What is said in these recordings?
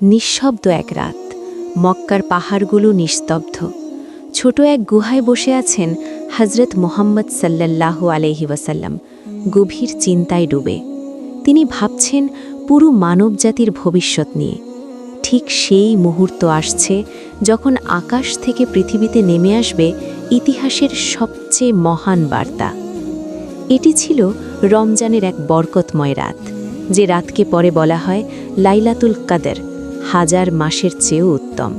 নিঃশব্দ এক রাত, মক্কার পাহাড়গুলো নিস্তব্ধ। ছোট এক গুহায় বসে আছেন হজরত মুহাম্মদ সাল্লাল্লাহু আলাইহি ওয়াসাল্লাম, গভীর চিন্তায় ডুবে। তিনি ভাবছেন পুরো মানবজাতির ভবিষ্যৎ নিয়ে। ঠিক সেই মুহূর্ত আসছে যখন আকাশ থেকে পৃথিবীতে নেমে আসবে ইতিহাসের সবচেয়ে মহান বার্তা। এটি ছিল রমজানের এক বরকতময় রাত, যে রাতকে পরে বলা হয় লাইলাতুল কদর, হাজার মাসের চেয়েও উত্তম।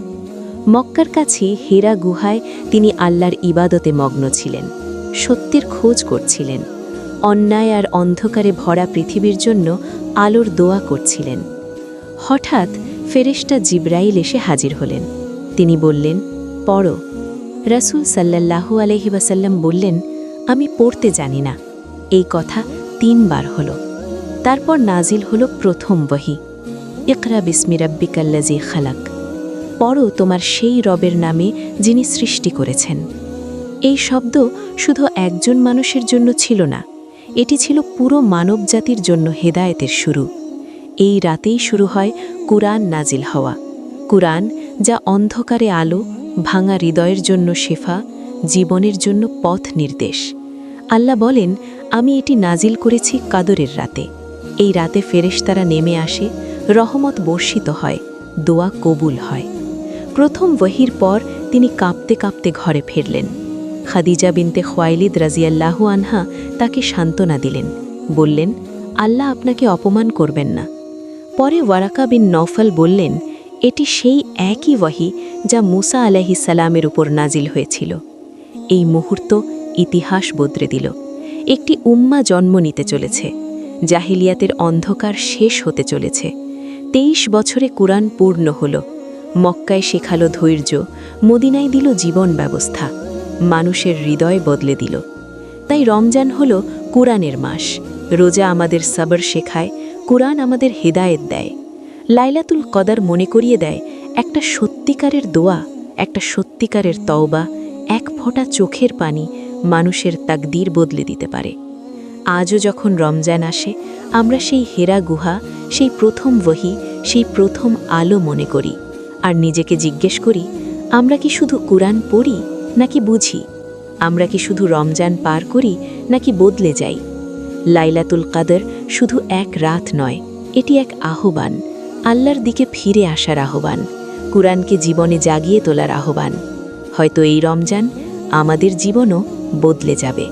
মক্কার কাছে হেরা গুহায় তিনি আল্লাহর ইবাদতে মগ্ন ছিলেন, সত্যের খোঁজ করছিলেন, অন্যায় আর অন্ধকারে ভরা পৃথিবীর জন্য আলোর দোয়া করছিলেন। হঠাৎ ফেরেশতা জিবরাইল এসে হাজির হলেন। তিনি বললেন, পড়ো। রাসূল সাল্লাল্লাহু আলাইহি ওয়াসাল্লাম বললেন, আমি পড়তে জানি না। এই কথা 3 বার হলো। তারপর নাজিল হলো প্রথম ওহী, ইকরা বিসমি রাব্বিকাল্লাযী খালাক। পড়ো তোমার সেই রবের নামে যিনি সৃষ্টি করেছেন। এই শব্দ শুধু একজন মানুষের জন্য ছিল না, এটি ছিল পুরো মানবজাতির জন্য হেদায়েতের শুরু। এই রাতেই শুরু হয় কুরআন নাজিল হওয়া। কুরআন, যা অন্ধকারে আলো, ভাঙা হৃদয়ের জন্য শেফা, জীবনের জন্য পথ নির্দেশ। আল্লাহ বলেন, আমি এটি নাজিল করেছি কাদরের রাতে। এই রাতে ফেরেশতারা নেমে আসে, রহমত বর্ষিত হয়, দোয়া কবুল হয়। প্রথম ওহীর পর তিনি কাঁপতে কাঁপতে ঘরে ফিরলেন। খাদিজা বিনতে খুয়াইলিদ রাজিয়াল্লাহু আনহা তাকে সান্ত্বনা দিলেন, বললেন, আল্লাহ আপনাকে অপমান করবেন না। পরে ওয়ারাকা বিন নওফল বললেন, এটি সেই একই ওহী যা মুসা আলাইহিস সালামের উপর নাজিল হয়েছিল। এই মুহূর্ত ইতিহাস বদলে দিল। একটি উম্মাহ জন্ম নিতে চলেছে, জাহিলিয়াতের অন্ধকার শেষ হতে চলেছে। 23 বছরে কুরআন পূর্ণ হল। মক্কায় শেখালো ধৈর্য, মদিনায় দিল জীবন ব্যবস্থা, মানুষের হৃদয় বদলে দিল। তাই রমজান হল কুরআনের মাস। রোজা আমাদের সবর শেখায়, কুরআন আমাদের হেদায়েত দেয়। লাইলাতুল কদর মনে করিয়ে দেয় একটা সত্যিকারের দোয়া, একটা সত্যিকারের তওবা, এক ফোঁটা চোখের পানি মানুষের তাকদীর বদলে দিতে পারে। আজও যখন রমজান আসে, আমরা সেই হেরা গুহা, সেই প্রথম ওহী, সেই প্রথম আলো মনে করি, আর নিজেকে জিজ্ঞেস করি, আমরা কি শুধু কুরআন পড়ি নাকি বুঝি? আমরা কি শুধু রমজান পার করি নাকি বদলে যাই? লাইলাতুল কদর শুধু এক রাত নয়, এটি এক আহ্বান, আল্লাহর দিকে ফিরে আসার আহ্বান, কুরআনকে জীবনে জাগিয়ে তোলার আহ্বান। হয়তো এই রমজান আমাদের জীবনও বদলে যাবে।